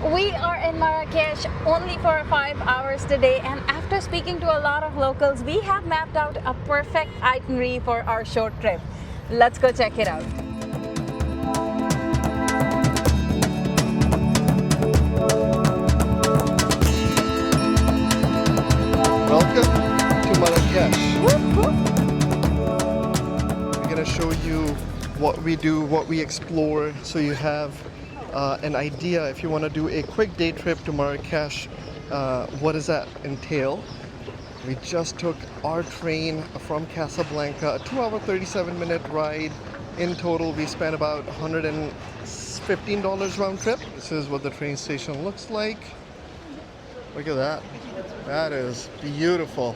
We are in Marrakesh only for 5 hours today, and after speaking to a lot of locals, we have mapped out a perfect itinerary for our short trip. Let's go check it out. Welcome to Marrakesh. We're going to show you what we do, what we explore, so you have an idea if you want to do a quick day trip to Marrakesh. What does that entail? We just took our train from Casablanca, a 2-hour, 37-minute ride. In total, we spent about $115 round trip. This is what the train station looks like. Look at that. That is beautiful.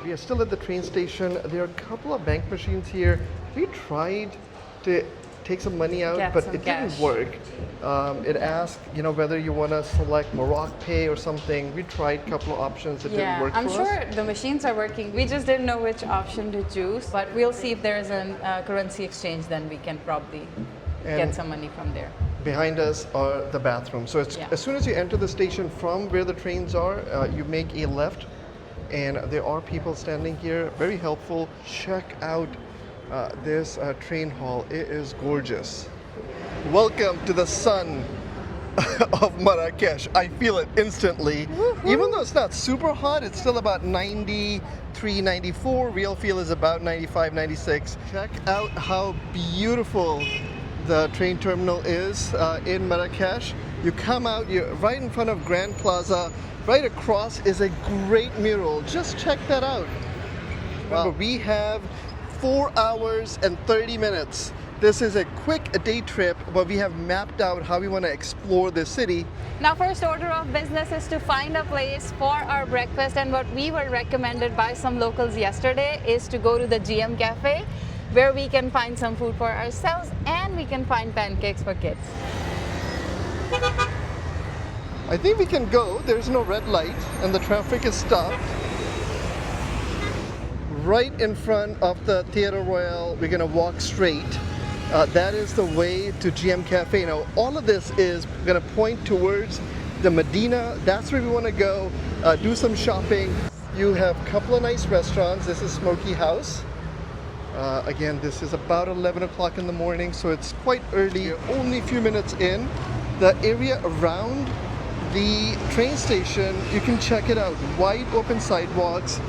We are still at the train station. There are a couple of bank machines here. We tried to take some money out, but it didn't work. It asked, whether you want to select Morocco Pay or something. We tried a couple of options. It didn't work for us. I'm sure the machines are working. We just didn't know which option to choose, but we'll see if there's a currency exchange, then we can probably get some money from there. Behind us are the bathrooms. So as soon as you enter the station from where the trains are, you make a left, and there are people standing here, very helpful. Check out this train hall. It is gorgeous. Welcome to the sun of Marrakesh. I feel it instantly. Woo-hoo. Even though it's not super hot, it's still about 93, 94. Real feel is about 95, 96. Check out how beautiful the train terminal is in Marrakesh. You come out, you're right in front of Grand Plaza. Right across is a great mural. Just check that out. Wow. Remember, we have 4 hours and 30 minutes. This is a quick day trip, but we have mapped out how we want to explore the city. Now, first order of business is to find a place for our breakfast, and what we were recommended by some locals yesterday is to go to the GM Cafe, where we can find some food for ourselves and we can find pancakes for kids. I think we can go. There's no red light and the traffic is stopped. Right in front of the Theatre Royal, we're gonna walk straight. That is the way to GM Cafe. Now, all of this is gonna point towards the Medina. That's where we wanna go, do some shopping. You have a couple of nice restaurants. This is Smoky House. Again, this is about 11 o'clock in the morning, so it's quite early. You're only a few minutes in. The area around the train station, you can check it out. Wide open sidewalks,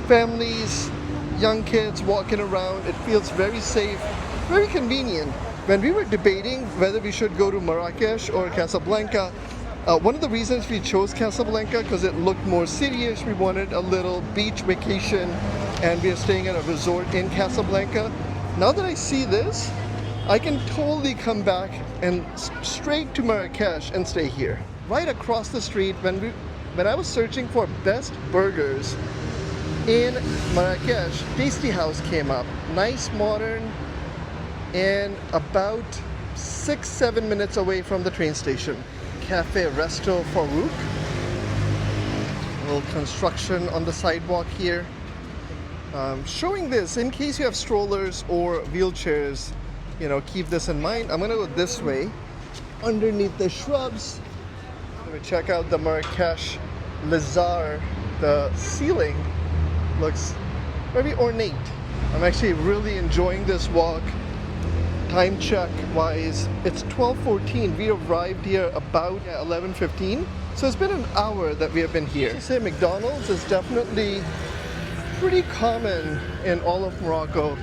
families, young kids walking around. It feels very safe, very convenient. When we were debating whether we should go to Marrakesh or Casablanca, one of the reasons we chose Casablanca because it looked more serious. We wanted a little beach vacation, and we are staying at a resort in Casablanca. Now that I see this, I can totally come back and straight to Marrakesh and stay here. Right across the street, when I was searching for best burgers in Marrakesh, Tasty House came up. Nice, modern, and about 6-7 minutes away from the train station. Cafe Resto Farouk. A little construction on the sidewalk here. Showing this in case you have strollers or wheelchairs, keep this in mind. I'm gonna go this way, underneath the shrubs. Let me check out the Marrakesh Lazar. The ceiling looks very ornate. I'm actually really enjoying this walk. Time check wise, it's 12:14. We arrived here about 11:15. So it's been an hour that we have been here. I say McDonald's is definitely pretty common in all of Morocco.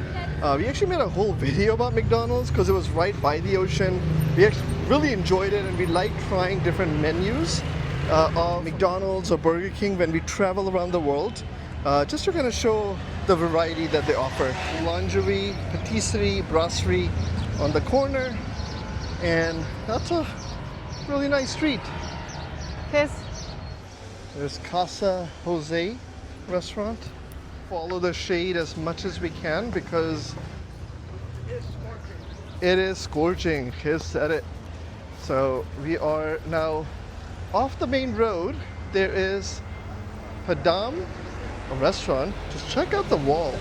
We actually made a whole video about McDonald's because it was right by the ocean. We actually really enjoyed it, and we like trying different menus of McDonald's or Burger King when we travel around the world, just to kind of show the variety that they offer. Lingerie, patisserie, brasserie on the corner, and that's a really nice street. There's Casa Jose restaurant. Follow the shade as much as we can because it is scorching. Kiz said it. So we are now off the main road. There is Padam, a restaurant. Just check out the wall.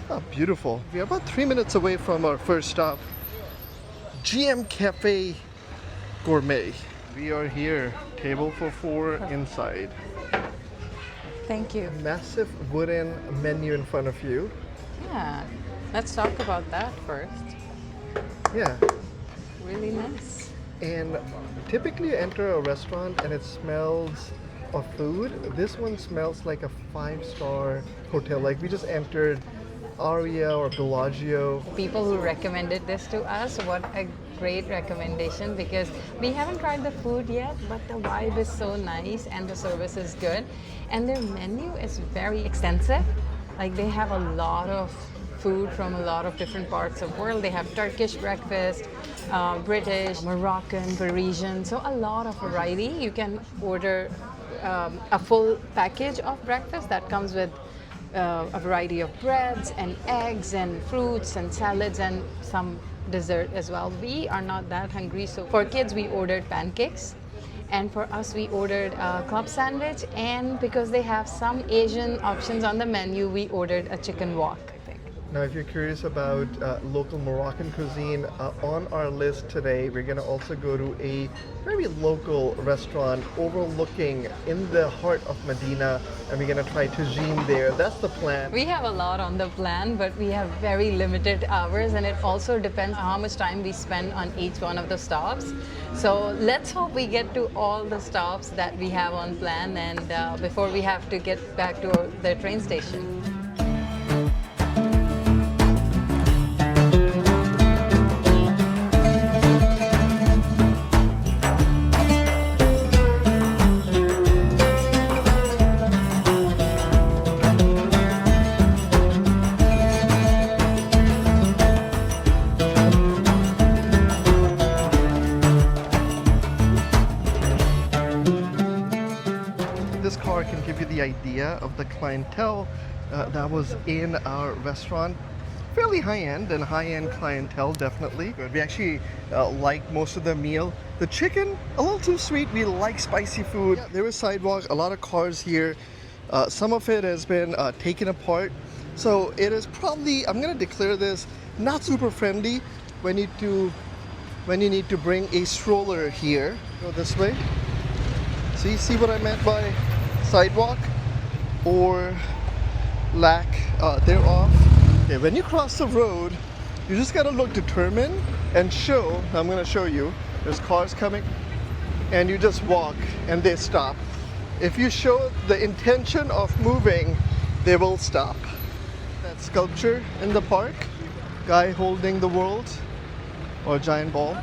Oh, beautiful. We are about 3 minutes away from our first stop. GM Cafe gourmet. We are here, table for 4 inside. Thank you. Massive wooden menu in front of you. Yeah, let's talk about that first. Yeah. Really nice. And typically you enter a restaurant and it smells of food. This one smells like a 5-star hotel. Like we just entered Aria or Bellagio. People who recommended this to us, what a great recommendation, because we haven't tried the food yet, but the vibe is so nice and the service is good. And their menu is very extensive. Like they have a lot of food from a lot of different parts of the world. They have Turkish breakfast, British, Moroccan, Parisian, so a lot of variety. You can order a full package of breakfast that comes with a variety of breads and eggs and fruits and salads and some dessert as well. We are not that hungry, so for kids we ordered pancakes, and for us we ordered a club sandwich, and because they have some Asian options on the menu, we ordered a chicken wok. Now, if you're curious about local Moroccan cuisine, on our list today, we're going to also go to a very local restaurant overlooking in the heart of Medina, and we're going to try tagine there. That's the plan. We have a lot on the plan, but we have very limited hours, and it also depends on how much time we spend on each one of the stops. So let's hope we get to all the stops that we have on plan, and before we have to get back to the train station. This car can give you the idea of the clientele that was in our restaurant. Fairly high-end and high-end clientele, definitely. We actually liked most of the meal. The chicken, a little too sweet. We like spicy food. Yeah, there was sidewalk, a lot of cars here. Some of it has been taken apart. So it is probably, I'm gonna declare this, not super friendly when you need to bring a stroller here. Go this way. So you see what I meant by sidewalk or lack thereof. Okay, when you cross the road, you just gotta look determined and show. I'm gonna show you. There's cars coming, and you just walk and they stop. If you show the intention of moving, they will stop. That sculpture in the park, guy holding the world or giant ball.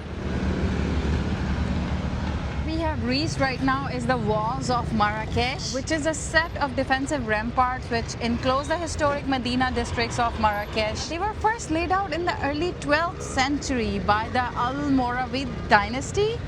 We have reached right now is the walls of Marrakech, which is a set of defensive ramparts which enclose the historic Medina districts of Marrakech. They were first laid out in the early 12th century by the Almoravid dynasty,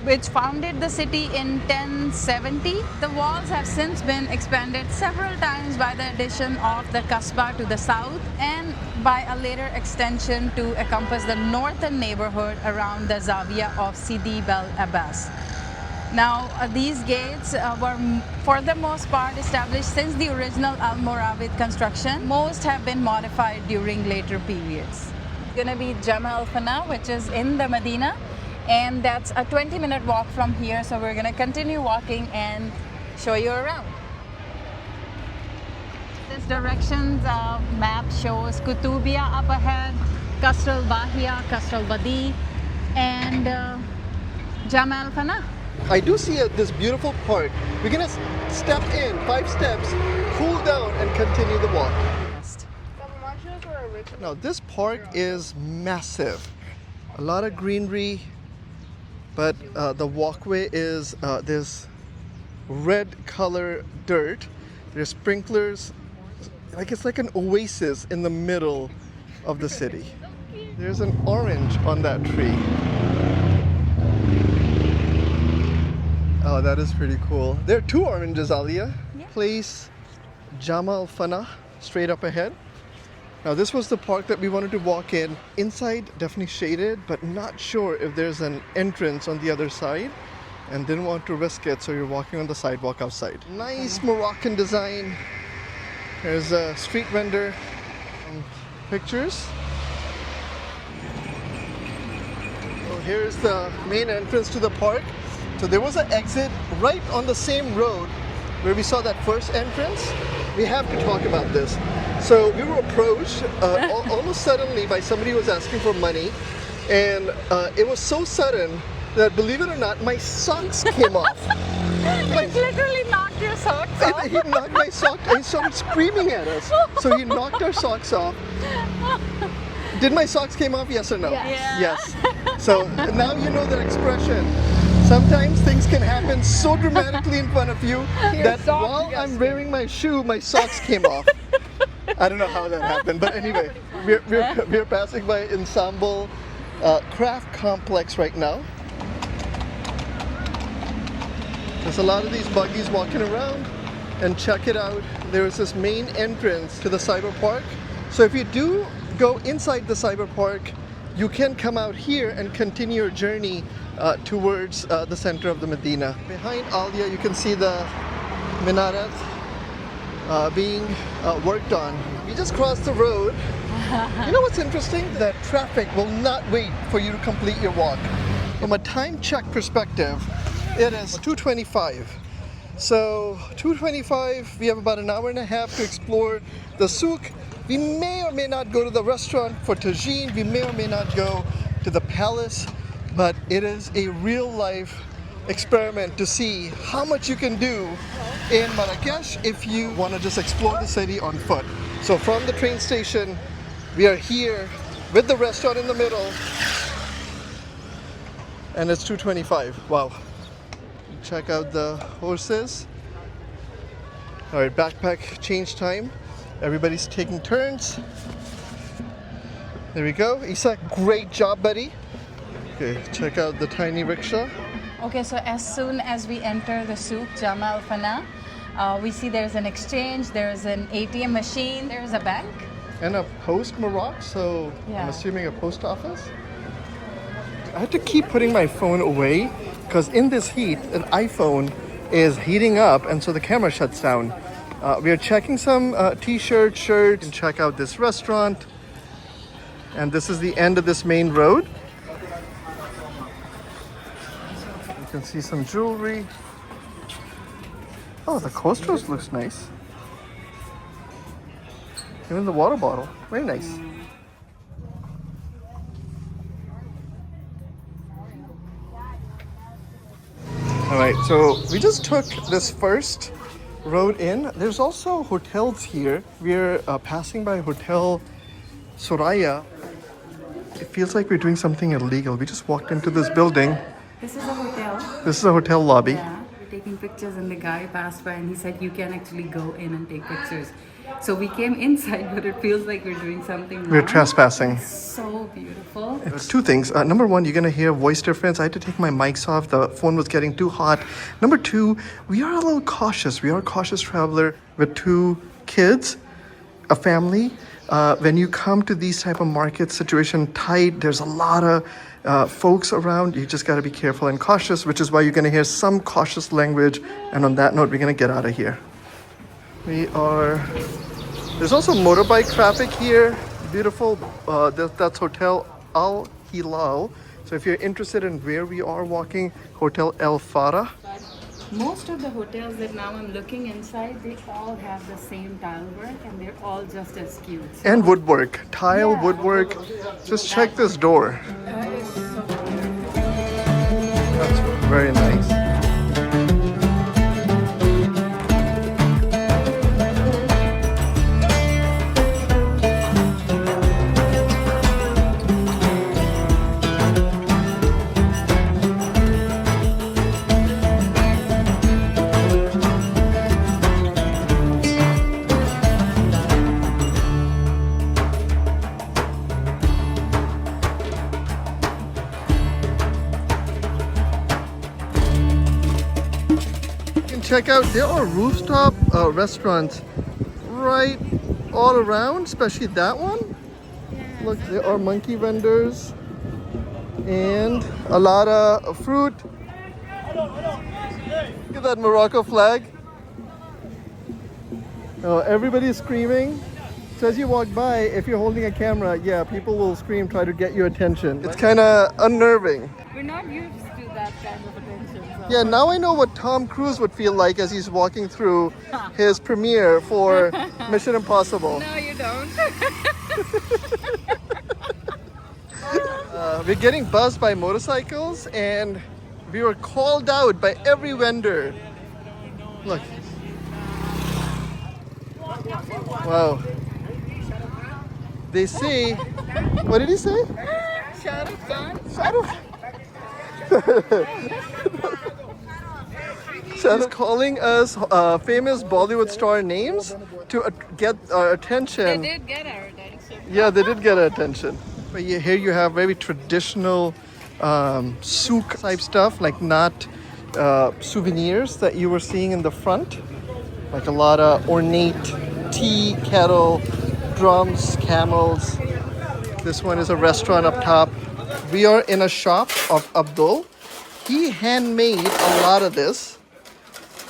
which founded the city in 1070. The walls have since been expanded several times by the addition of the Kasbah to the south and by a later extension to encompass the northern neighborhood around the Zawiya of Sidi Bel Abbas. Now, these gates were for the most part established since the original Almoravid construction. Most have been modified during later periods. It's going to be Jemaa El-Fnaa, which is in the Medina, and that's a 20-minute walk from here. So we're going to continue walking and show you around. This directions map shows Kutubia up ahead, Qasr al-Bahia, Qasr al-Badi, and Jemaa El-Fnaa. I do see this beautiful park. We're gonna step in 5 steps, cool down, and continue the walk. Now this park is massive. A lot of greenery, but the walkway is this red color dirt. There's sprinklers, like it's like an oasis in the middle of the city. There's an orange on that tree. Oh, that is pretty cool. There are 2 oranges, Alia. Yeah. Place Jemaa El-Fnaa, straight up ahead. Now this was the park that we wanted to walk in. Inside, definitely shaded, but not sure if there's an entrance on the other side, and didn't want to risk it, so you're walking on the sidewalk outside. Nice Moroccan design. There's a street vendor. Pictures. here's the main entrance to the park. So there was an exit right on the same road where we saw that first entrance. We have to talk about this. So we were approached almost suddenly by somebody who was asking for money, and it was so sudden that, believe it or not, my socks came off. It literally knocked your socks off. He knocked my socks. He started screaming at us. So he knocked our socks off. Did my socks came off? Yes or no? Yeah. Yes. So now you know that expression. Sometimes things can happen so dramatically in front of you that while I'm wearing my shoe, my socks came off. I don't know how that happened, but anyway, we're passing by Ensemble Craft Complex right now. There's a lot of these buggies walking around, and check it out. There is this main entrance to the cyber park. So if you do go inside the cyber park, you can come out here and continue your journey towards the center of the Medina. Behind Alia, you can see the minaret being worked on. We just crossed the road. You know what's interesting? That traffic will not wait for you to complete your walk. From a time check perspective, it is 2:25. So 2:25, we have about an hour and a half to explore the souk. We may or may not go to the restaurant for tagine. We may or may not go to the palace, but it is a real life experiment to see how much you can do in Marrakesh if you want to just explore the city on foot. So from the train station, we are here with the restaurant in the middle, and it's 2:25. Wow. Check out the horses. All right, backpack change time. Everybody's taking turns. There we go. Isa, great job, buddy. Okay, check out the tiny rickshaw. Okay, so as soon as we enter the souk, Jemaa El-Fnaa, we see there's an exchange, there's an ATM machine, there's a bank. And a post Morocco, so Yeah. I'm assuming a post office. I have to keep putting my phone away because in this heat, an iPhone is heating up, and so the camera shuts down. We are checking some t-shirts, shirts, and check out this restaurant. And this is the end of this main road. You can see some jewelry. Oh, the coasters looks nice. Even the water bottle, very nice. All right, so we just took this first road in. There's also hotels here. We're passing by Hotel Soraya. It feels like we're doing something illegal. We just walked into this building. This is a hotel. This is a hotel lobby. Yeah, we're taking pictures and the guy passed by and he said you can actually go in and take pictures. So we came inside, but it feels like we're doing something wrong. We're trespassing. So beautiful. It's two things. Number one, you're gonna hear voice difference. I had to take my mics off. The phone was getting too hot. Number two, we are a little cautious. We are a cautious traveler with two kids, a family. When you come to these type of markets, situation tight, there's a lot of folks around. You just gotta be careful and cautious, which is why you're gonna hear some cautious language. And on that note, we're gonna get out of here. There's also motorbike traffic here. Beautiful. That's Hotel Al Hilal. So if you're interested in where we are walking, Hotel El Farah. Most of the hotels that now I'm looking inside, they all have the same tile work and they're all just as cute. And woodwork, tile, woodwork. Just check this door. That's very nice. Check out, there are rooftop restaurants right all around, especially that one. Look, there are monkey vendors and a lot of fruit. Look at that Morocco flag. Oh, everybody's screaming. So as you walk by, if you're holding a camera, yeah, people will scream, try to get your attention. It's kind of unnerving. We're not used to that kind of attention. So. Yeah, now I know what Tom Cruise would feel like as he's walking through his premiere for Mission Impossible. No, you don't. We're getting buzzed by motorcycles and we were called out by every vendor. Look. Wow. They say, what did he say? Shah Rukh Khan. Shah Rukh. Shah's calling us famous Bollywood star names to get our attention. They did get our attention. Yeah, they did get our attention. But here you have very traditional souk type stuff, like not souvenirs that you were seeing in the front. Like a lot of ornate tea, kettle, drums, camels. This one is a restaurant up top. We are in a shop of Abdul. He handmade a lot of this.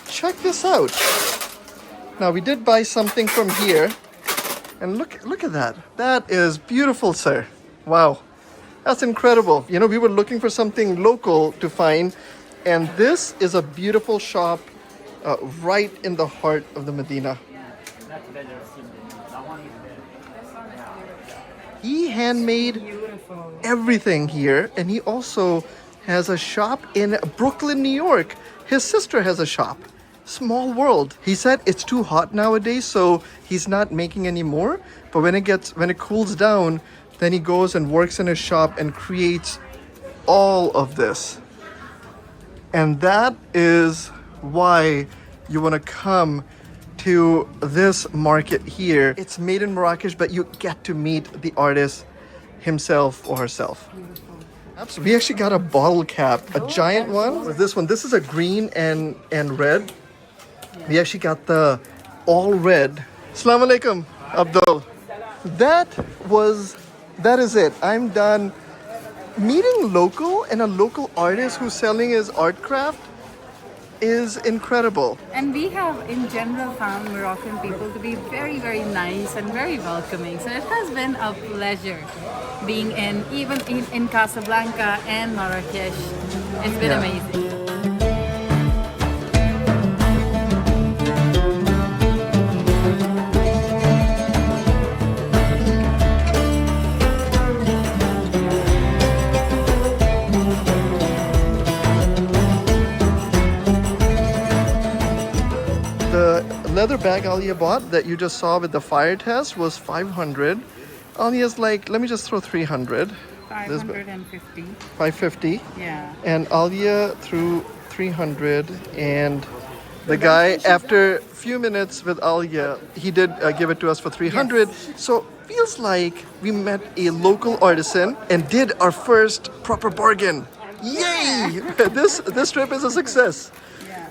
Check this out. Now we did buy something from here. And look at that. That is beautiful, sir. Wow. That's incredible. You know, we were looking for something local to find. And this is a beautiful shop right in the heart of the Medina. He handmade everything here, and he also has a shop in Brooklyn, New York. His sister has a shop. Small world. He said it's too hot nowadays, so he's not making any more. But when it cools down, then he goes and works in his shop and creates all of this. And that is why you want to come to this market here. It's made in Marrakesh, but you get to meet the artist himself or herself. Beautiful. We actually got a bottle cap, a giant one. This one, this is a green and red. Yeah. We actually got the all red. Assalamu alaikum, Abdul. That is it. I'm done. Meeting local and a local artist who's selling his art craft is incredible. And we have in general found Moroccan people to be very, very nice and very welcoming. So it has been a pleasure being even in Casablanca and Marrakesh. It's been amazing. Leather bag Alia bought that you just saw with the fire test was 500. Alia's like, let me just throw 300. 550. 550. Yeah. And Alia threw 300. And the guy, after a few minutes with Alia, he did give it to us for 300. Yes. So feels like we met a local artisan and did our first proper bargain. Yay! This trip is a success.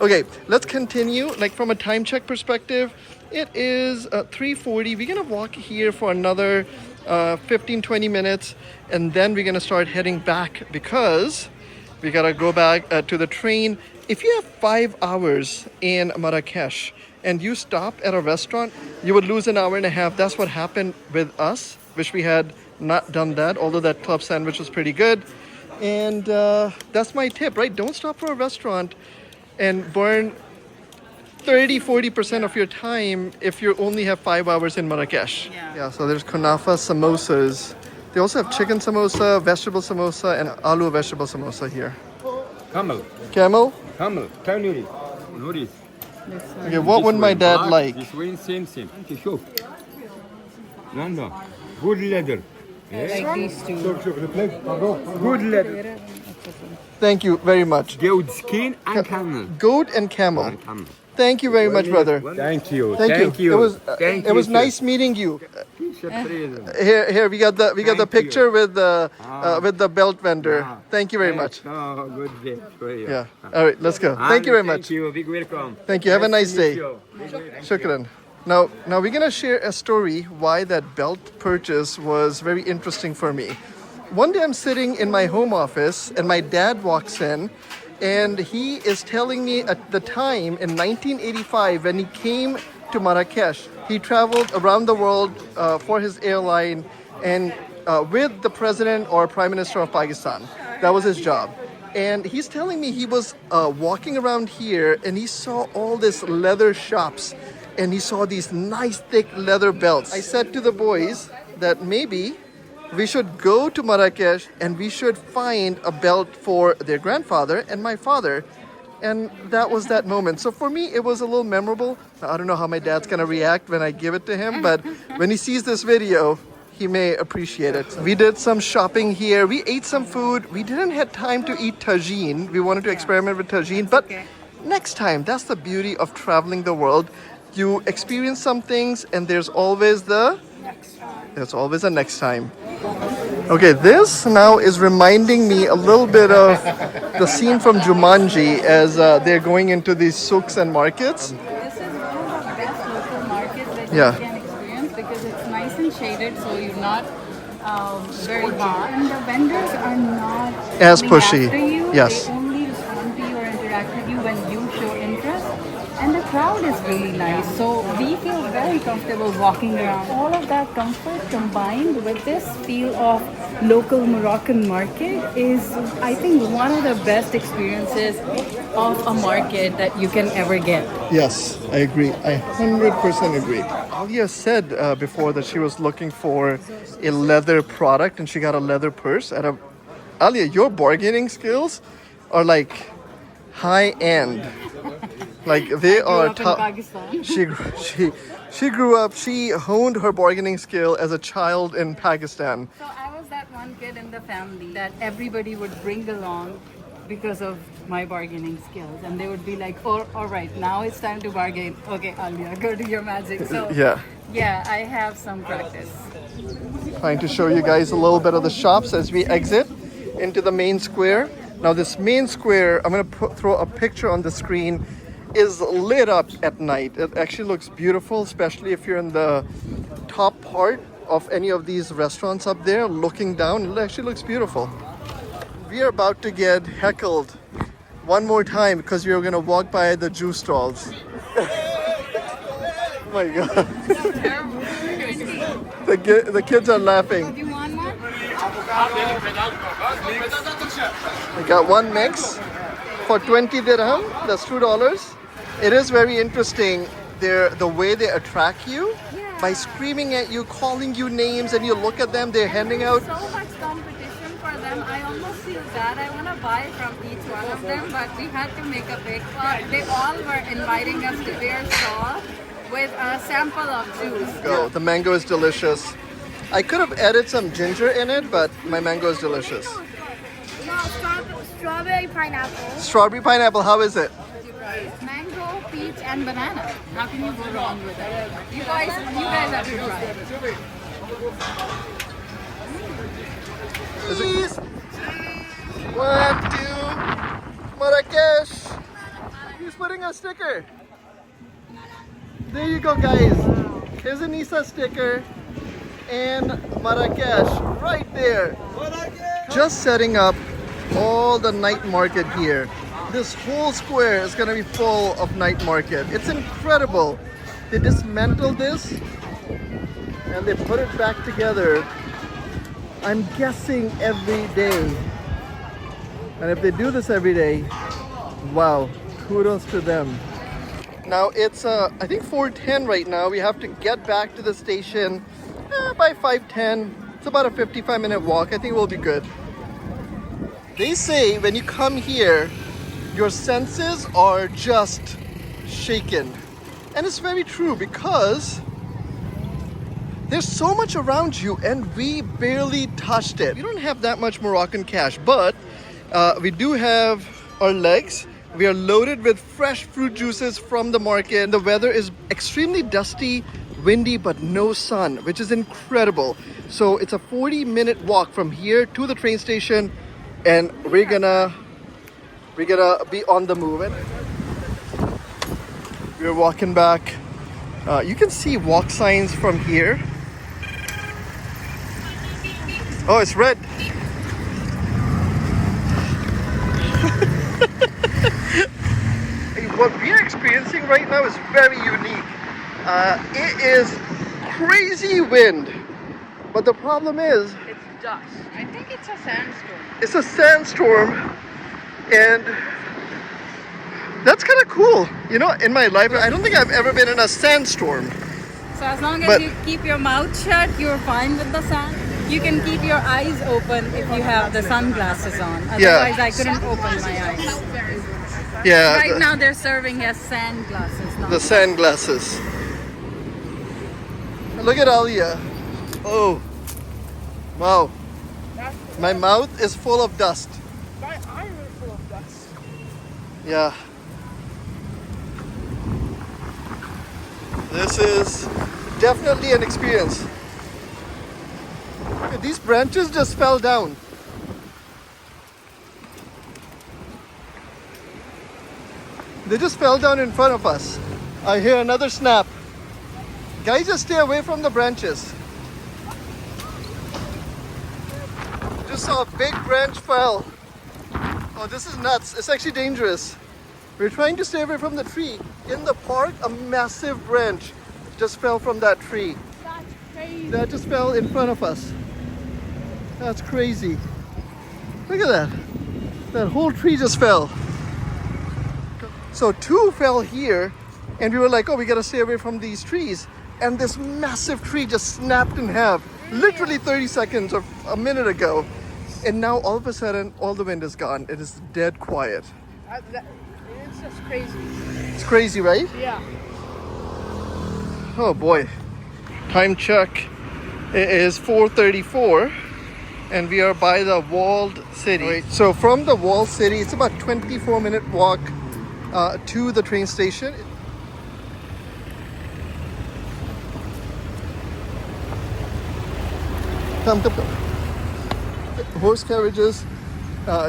Okay, let's continue. Like from a time check perspective, it is 3:40. We're gonna walk here for another 15-20 minutes, and then we're gonna start heading back because we gotta go back to the train. If you have 5 hours in Marrakesh and you stop at a restaurant, you would lose an hour and a half. That's what happened with us. Wish we had not done that, although that club sandwich was pretty good. And that's my tip, right? Don't stop for a restaurant and burn 30-40% of your time if you only have 5 hours in Marrakesh. Yeah, so there's kunafa samosas. They also have chicken samosa, vegetable samosa, and aloo vegetable samosa here. Camel. Camel? Camel. Camel. Nourish. Okay, what would my dad like? This one, same. Show. Nanda. Good leather. Like these two. Good leather. Thank you very much. Goat skin and camel. Goat and camel. Thank you very much, brother. Thank you. Thank you. It was nice meeting you. Here we got the picture with the belt vendor. We'll very much. Oh, good day for you. Yeah. All right, let's go. Thank you very much. Thank you. Big welcome. Thank you. Have a nice day. Shukran. Now we're gonna share a story why that belt purchase was very interesting for me. One day I'm sitting in my home office and my dad walks in and he is telling me at the time in 1985 when he came to Marrakesh. He traveled around the world for his airline and with the president or prime minister of Pakistan. That was his job. And he's telling me he was walking around here and he saw all these leather shops and he saw these nice thick leather belts. I said to the boys that maybe we should go to Marrakesh and we should find a belt for their grandfather and my father. And that was that moment. So for me, it was a little memorable. I don't know how my dad's gonna react when I give it to him, but when he sees this video, he may appreciate it. We did some shopping here. We ate some food. We didn't have time to eat tagine. We wanted to experiment with tagine, but next time. That's the beauty of traveling the world. You experience some things and there's always a next time. Okay, this now is reminding me a little bit of the scene from Jumanji as they're going into these souks and markets. This is one of the best local markets that Yeah. you can experience because it's nice and shaded, so you're not very hot. And the vendors are not As coming pushy. after you. Yes. They only respond to you or interact with you when you show interest. And the crowd is really nice, so we feel very comfortable walking around. All of that comfort combined with this feel of local Moroccan market is, I think, one of the best experiences of a market that you can ever get. Yes, I agree. I 100% agree. Alia said before that she was looking for a leather product and she got a leather purse at a... Alia, your bargaining skills are like high end. Like they are up in Pakistan. She grew up, she honed her bargaining skill as a child in Pakistan. So I was that one kid in the family that everybody would bring along because of my bargaining skills, and they would be like, "Oh, all right, now it's time to bargain. Okay, Alia, go do your magic." So yeah, I have some practice. Trying to show you guys a little bit of the shops as we exit into the main square. Now this main square, I'm gonna throw a picture on the screen, is lit up at night. It actually looks beautiful, especially if you're in the top part of any of these restaurants up there looking down. It actually looks beautiful. We are about to get heckled one more time because we are going to walk by the juice stalls. Oh my god. The kids are laughing. Do you want one? I got one mix for 20 dirham. That's $2. It is very interesting the way they attract you by screaming at you, calling you names, and you look at them, they're handing out. So much competition for them. I almost feel bad. I want to buy from each one of them, but we had to make a big one. They all were inviting us to their stall with a sample of juice. Go. The mango is delicious. I could have added some ginger in it, but my mango is delicious. No, strawberry pineapple. Strawberry pineapple, how is it? Mango, peach, and banana. How can you go wrong with that? You guys have to try it. Cheese! 1, 2, Marrakesh! He's putting a sticker. There you go, guys. Here's a Nisa sticker and Marrakesh right there. Just setting up all the night market here. This whole square is gonna be full of night market. It's incredible. They dismantled this and they put it back together. I'm guessing every day. And if they do this every day, wow, kudos to them. Now it's I think 4:10 right now. We have to get back to the station by 5:10. It's about a 55-minute walk. I think we'll be good. They say when you come here, your senses are just shaken. And it's very true because there's so much around you and we barely touched it. We don't have that much Moroccan cash, but we do have our legs. We are loaded with fresh fruit juices from the market. The weather is extremely dusty, windy, but no sun, which is incredible. So it's a 40-minute walk from here to the train station, and we're gonna be on the move. We're walking back. You can see walk signs from here. Oh, it's red. What we're experiencing right now is very unique. It is crazy wind, but the problem is It's dust. I think it's a sandstorm. it's a sandstorm, and that's kind of cool. You know, in my life, I don't think I've ever been in a sandstorm. So as long as But- you keep your mouth shut, you're fine with the sun. You can keep your eyes open if you have the sunglasses on. Otherwise, I couldn't open my eyes. Yeah, Right now, they're serving as sunglasses. Not the sunglasses. Look at Alia. Oh, wow. My mouth is full of dust. My eyes are full of dust. Yeah. This is definitely an experience. These branches just fell down. They just fell down in front of us. I hear another snap. Guys, just stay away from the branches. Just saw a big branch fell. Oh, this is nuts. It's actually dangerous. We're trying to stay away from the tree. In the park, a massive branch just fell from that tree. That's crazy. That just fell in front of us. That's crazy. Look at that. That whole tree just fell. So two fell here, and we were like, oh, we gotta stay away from these trees. And this massive tree just snapped in half, literally 30 seconds or a minute ago. And now all of a sudden, all the wind is gone. It is dead quiet. It's just crazy. It's crazy, right? Yeah. Oh boy. Time check. It is 4:34, and we are by the walled city. Right. So from the walled city, it's about 24-minute walk to the train station. Come. Horse carriages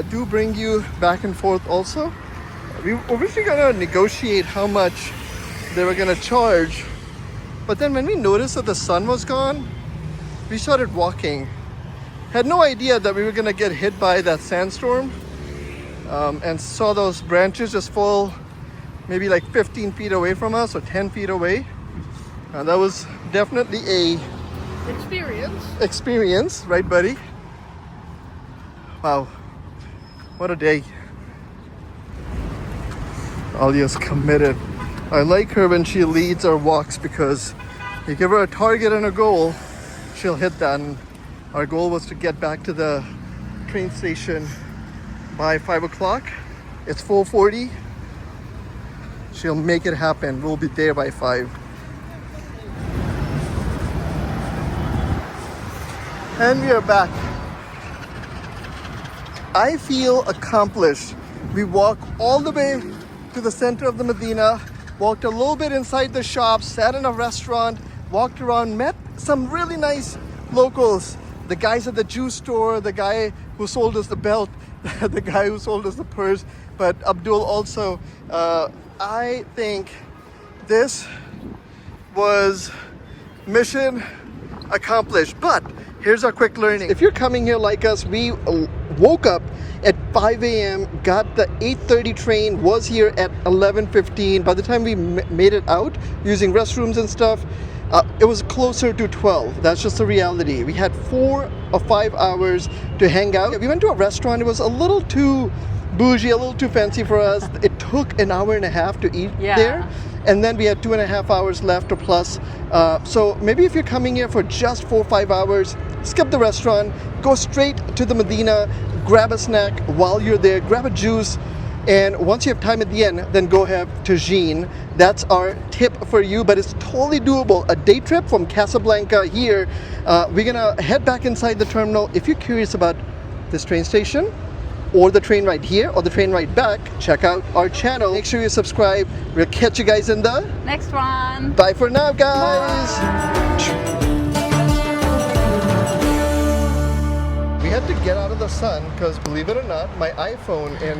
do bring you back and forth also. We were originally gonna negotiate how much they were gonna charge, but then when we noticed that the sun was gone, we started walking. Had no idea that we were gonna get hit by that sandstorm, and saw those branches just fall maybe like 15 feet away from us or 10 feet away. That was definitely a experience, right, buddy? Wow, what a day. Alia's committed. I like her when she leads our walks because you give her a target and a goal, she'll hit that. And our goal was to get back to the train station by 5 o'clock. It's 4:40. She'll make it happen. We'll be there by 5. And we are back. I feel accomplished. We walked all the way to the center of the Medina, walked a little bit inside the shop, sat in a restaurant, walked around, met some really nice locals. The guys at the juice store, the guy who sold us the belt, the guy who sold us the purse, but Abdul also. I think this was mission accomplished. But here's our quick learning. If you're coming here like us, we woke up at 5 a.m., got the 8:30 train, was here at 11:15. By the time we made it out using restrooms and stuff, it was closer to 12. That's just the reality. We had 4 or 5 hours to hang out. We went to a restaurant. It was a little too bougie, a little too fancy for us. It took an hour and a half to eat there. And then we had 2.5 hours left or plus. So maybe if you're coming here for just 4 or 5 hours, skip the restaurant, go straight to the Medina, grab a snack while you're there, grab a juice, and once you have time at the end, then go have tagine. That's our tip for you, but it's totally doable. A day trip from Casablanca here. We're gonna head back inside the terminal. If you're curious about this train station, or the train ride here, or the train ride back, check out our channel. Make sure you subscribe. We'll catch you guys in the next one. Bye for now, guys. We had to get out of the sun because, believe it or not, my iPhone in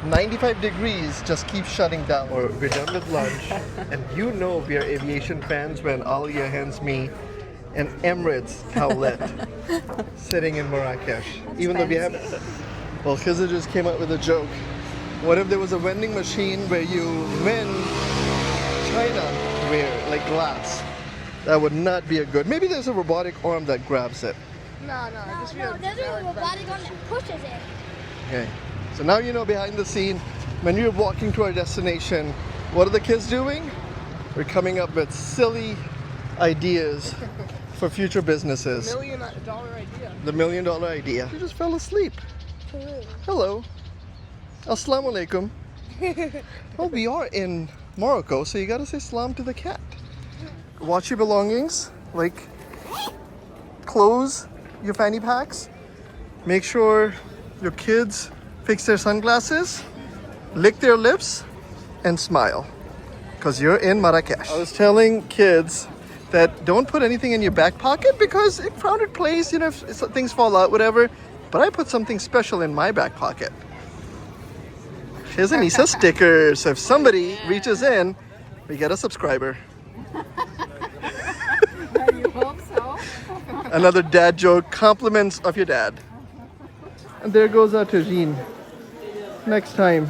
95 degrees just keeps shutting down. We're done with lunch, and you know we are aviation fans when Alia hands me an Emirates towelette sitting in Marrakesh. Even though we have, well, Khizr just came up with a joke. What if there was a vending machine where you win China over here, like glass. That would not be a good. Maybe there's a robotic arm that grabs it. No, just No, there's a robotic arm that pushes it. Okay. So now you know behind the scene, when you're walking to our destination, what are the kids doing? We're coming up with silly ideas for future businesses. $1 million idea. The $1 million idea. You just fell asleep. Hello. Assalamu alaikum. Well, we are in Morocco, so you gotta say salam to the cat. Watch your belongings, like clothes, your fanny packs. Make sure your kids fix their sunglasses, lick their lips, and smile. Because you're in Marrakesh. I was telling kids that don't put anything in your back pocket because in crowded place, you know, if things fall out, whatever. But I put something special in my back pocket. Here's an Isa sticker. So if somebody reaches in, we get a subscriber. You hope so. Another dad joke, compliments of your dad. And there goes our tagine. Next time,